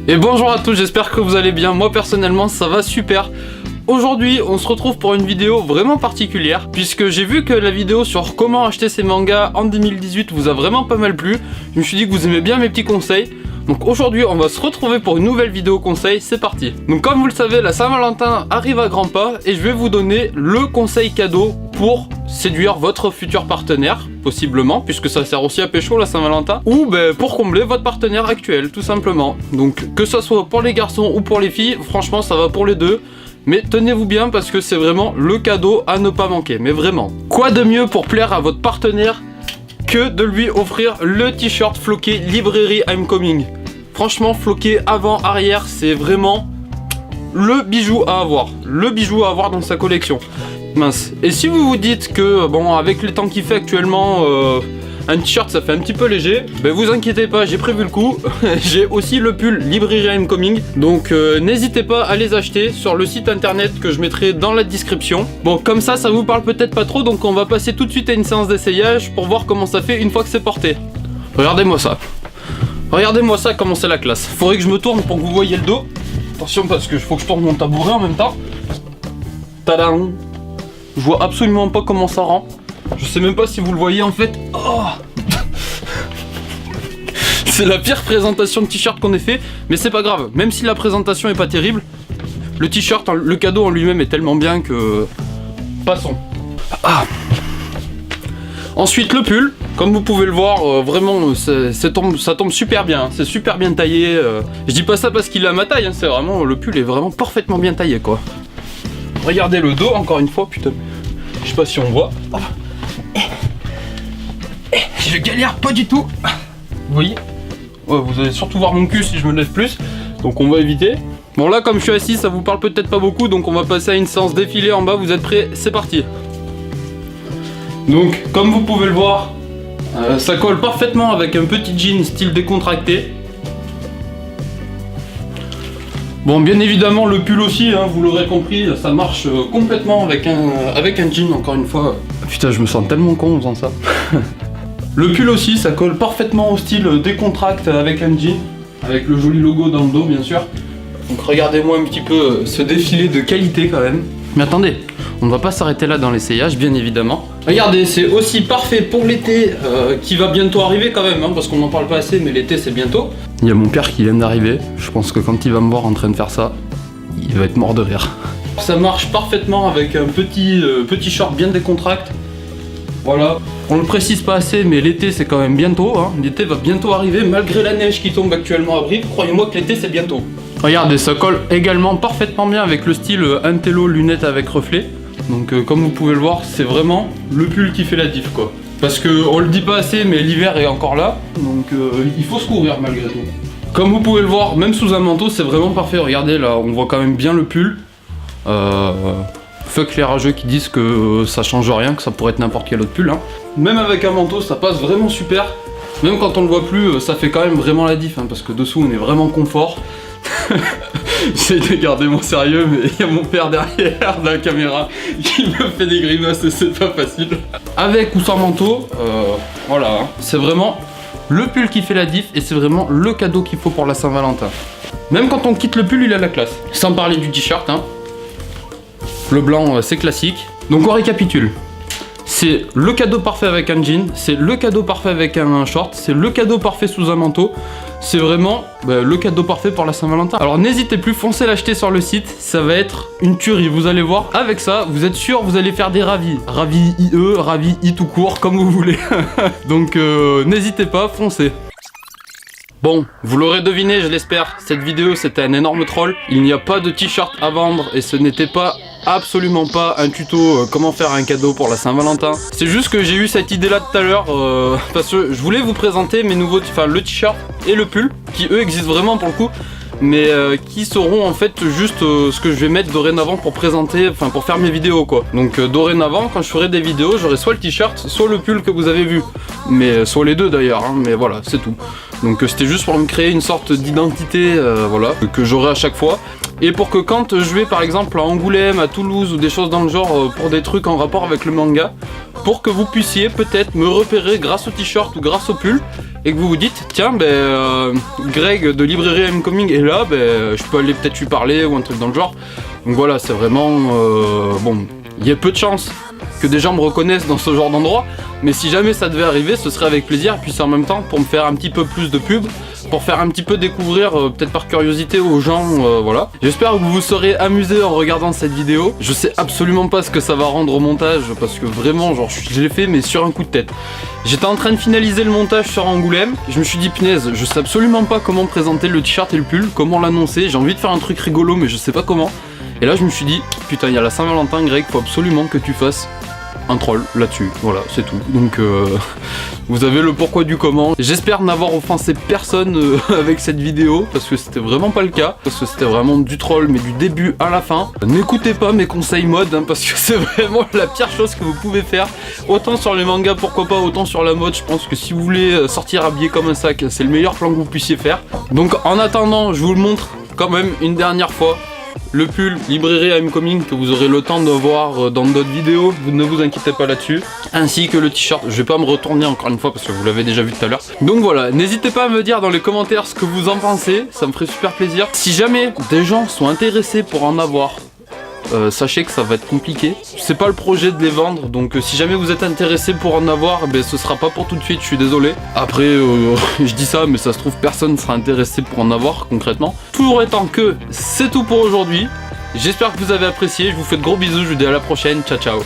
Et bonjour à tous, j'espère que vous allez bien. Moi personnellement ça va super. Aujourd'hui on se retrouve pour une vidéo vraiment particulière, puisque j'ai vu que la vidéo sur comment acheter ses mangas en 2018 vous a vraiment pas mal plu. Je me suis dit que vous aimez bien mes petits conseils. Donc aujourd'hui on va se retrouver pour une nouvelle vidéo conseil, c'est parti. Donc comme vous le savez, la Saint-Valentin arrive à grands pas et je vais vous donner le conseil cadeau pour séduire votre futur partenaire, possiblement, puisque ça sert aussi à pécho la Saint-Valentin, ou pour combler votre partenaire actuel, tout simplement. Donc que ce soit pour les garçons ou pour les filles, franchement ça va pour les deux. Mais tenez-vous bien parce que c'est vraiment le cadeau à ne pas manquer, mais vraiment. Quoi de mieux pour plaire à votre partenaire que de lui offrir le t-shirt floqué librairie I'm Coming. Franchement, floqué avant, arrière, c'est vraiment le bijou à avoir. Le bijou à avoir dans sa collection. Mince. Et si vous vous dites que, bon, avec les temps qu'il fait actuellement, un t-shirt ça fait un petit peu léger, ben vous inquiétez pas, j'ai prévu le coup. J'ai aussi le pull librairie I'm Coming. Donc n'hésitez pas à les acheter sur le site internet que je mettrai dans la description. Bon, comme ça vous parle peut-être pas trop, donc on va passer tout de suite à une séance d'essayage pour voir comment ça fait une fois que c'est porté. Regardez-moi ça. Regardez-moi ça, comment c'est la classe. Faudrait que je me tourne pour que vous voyez le dos. Attention parce que faut que je tourne mon tabouret en même temps. Tadam. Je vois absolument pas comment ça rend. Je sais même pas si vous le voyez en fait. Oh. C'est la pire présentation de t-shirt qu'on ait fait, mais c'est pas grave. Même si la présentation est pas terrible, le t-shirt, le cadeau en lui-même est tellement bien que... Passons. Ah. Ensuite le pull, comme vous pouvez le voir, vraiment ça tombe super bien, c'est super bien taillé. Je dis pas ça parce qu'il a ma taille, hein, c'est vraiment, le pull est vraiment parfaitement bien taillé quoi. Regardez le dos encore une fois, putain. Je sais pas si on voit. Oh. Je galère pas du tout. Vous voyez? Ouais, vous allez surtout voir mon cul si je me lève plus. Donc on va éviter. Bon là comme je suis assis ça vous parle peut-être pas beaucoup. Donc on va passer à une séance défilé en bas. Vous êtes prêts? C'est parti. Donc comme vous pouvez le voir, ça colle parfaitement avec un petit jean style décontracté. Bon, bien évidemment le pull aussi, hein, vous l'aurez compris, ça marche complètement avec un jean, encore une fois. Putain, je me sens tellement con en faisant ça. Le pull aussi, ça colle parfaitement au style décontracte avec un jean, avec le joli logo dans le dos bien sûr. Donc regardez-moi un petit peu ce défilé de qualité quand même. Mais attendez, on ne va pas s'arrêter là dans l'essayage, bien évidemment. Regardez, c'est aussi parfait pour l'été qui va bientôt arriver quand même, hein, parce qu'on n'en parle pas assez, mais l'été c'est bientôt. Il y a mon père qui vient d'arriver, je pense que quand il va me voir en train de faire ça, il va être mort de rire. Ça marche parfaitement avec un petit short bien décontracté. Voilà, on le précise pas assez, mais l'été c'est quand même bientôt, hein. L'été va bientôt arriver, malgré la neige qui tombe actuellement à Brive, croyez-moi que l'été c'est bientôt. Regardez, ça colle également parfaitement bien avec le style Intello lunettes avec reflet. Donc comme vous pouvez le voir, c'est vraiment le pull qui fait la diff quoi. Parce que on le dit pas assez, mais l'hiver est encore là, donc il faut se couvrir malgré tout. Comme vous pouvez le voir, même sous un manteau, c'est vraiment parfait. Regardez là, on voit quand même bien le pull. Fuck les rageux qui disent que ça change rien, que ça pourrait être n'importe quel autre pull. Hein. Même avec un manteau, ça passe vraiment super. Même quand on le voit plus, ça fait quand même vraiment la diff, hein, parce que dessous on est vraiment confort. J'essaie de garder mon sérieux, mais il y a mon père derrière la caméra qui me fait des grimaces et c'est pas facile. Avec ou sans manteau, voilà, hein. C'est vraiment le pull qui fait la diff et c'est vraiment le cadeau qu'il faut pour la Saint-Valentin. Même quand on quitte le pull, il a la classe. Sans parler du t-shirt, hein. Le blanc, c'est classique. Donc on récapitule. C'est le cadeau parfait avec un jean, c'est le cadeau parfait avec un short, c'est le cadeau parfait sous un manteau. C'est vraiment le cadeau parfait pour la Saint-Valentin. Alors n'hésitez plus, foncez l'acheter sur le site, ça va être une tuerie, vous allez voir. Avec ça, vous êtes sûr, vous allez faire des ravis. Ravis IE, ravis I tout court, comme vous voulez. Donc n'hésitez pas, foncez. Bon, vous l'aurez deviné, je l'espère, cette vidéo c'était un énorme troll. Il n'y a pas de t-shirt à vendre et ce n'était pas, absolument pas, un tuto comment faire un cadeau pour la Saint-Valentin. C'est juste que j'ai eu cette idée là tout à l'heure parce que je voulais vous présenter mes nouveaux, enfin le t-shirt et le pull, qui eux existent vraiment pour le coup, mais qui seront en fait juste ce que je vais mettre dorénavant pour présenter, enfin pour faire mes vidéos quoi. Donc dorénavant quand je ferai des vidéos, j'aurai soit le t-shirt, soit le pull que vous avez vu, mais soit les deux d'ailleurs, hein, mais voilà, c'est tout. Donc c'était juste pour me créer une sorte d'identité, voilà, que j'aurai à chaque fois. Et pour que quand je vais par exemple à Angoulême, à Toulouse ou des choses dans le genre pour des trucs en rapport avec le manga, pour que vous puissiez peut-être me repérer grâce au t-shirt ou grâce au pull et que vous vous dites tiens Greg de librairie Homecoming est là, je peux aller peut-être lui parler ou un truc dans le genre. Donc voilà, c'est vraiment bon, il y a peu de chances que des gens me reconnaissent dans ce genre d'endroit, mais si jamais ça devait arriver, ce serait avec plaisir. Puis c'est en même temps pour me faire un petit peu plus de pub, pour faire un petit peu découvrir, peut-être par curiosité aux gens, voilà. J'espère que vous vous serez amusé en regardant cette vidéo. Je sais absolument pas ce que ça va rendre au montage, parce que vraiment, genre, je l'ai fait mais sur un coup de tête. J'étais en train de finaliser le montage sur Angoulême, je me suis dit punaise, je sais absolument pas comment présenter le t-shirt et le pull, comment l'annoncer, j'ai envie de faire un truc rigolo mais je sais pas comment. Et là je me suis dit, putain il y a la Saint-Valentin Greg, faut absolument que tu fasses un troll là-dessus, voilà, c'est tout. Donc vous avez le pourquoi du comment. J'espère n'avoir offensé personne avec cette vidéo, parce que c'était vraiment pas le cas, parce que c'était vraiment du troll, mais du début à la fin. N'écoutez pas mes conseils mode, parce que c'est vraiment la pire chose que vous pouvez faire. Autant sur les mangas, pourquoi pas, autant sur la mode, je pense que si vous voulez sortir habillé comme un sac, c'est le meilleur plan que vous puissiez faire. Donc en attendant, je vous le montre quand même une dernière fois. Le pull librairie Homecoming que vous aurez le temps de voir dans d'autres vidéos, vous ne vous inquiétez pas là-dessus. Ainsi que le t-shirt, je vais pas me retourner encore une fois parce que vous l'avez déjà vu tout à l'heure. Donc voilà, n'hésitez pas à me dire dans les commentaires ce que vous en pensez, ça me ferait super plaisir. Si jamais des gens sont intéressés pour en avoir, sachez que ça va être compliqué. C'est pas le projet de les vendre, donc si jamais vous êtes intéressé pour en avoir, ce sera pas pour tout de suite, je suis désolé. Après, je dis ça, mais ça se trouve personne sera intéressé pour en avoir concrètement. Toujours étant que c'est tout pour aujourd'hui. J'espère que vous avez apprécié, je vous fais de gros bisous, je vous dis à la prochaine, ciao ciao.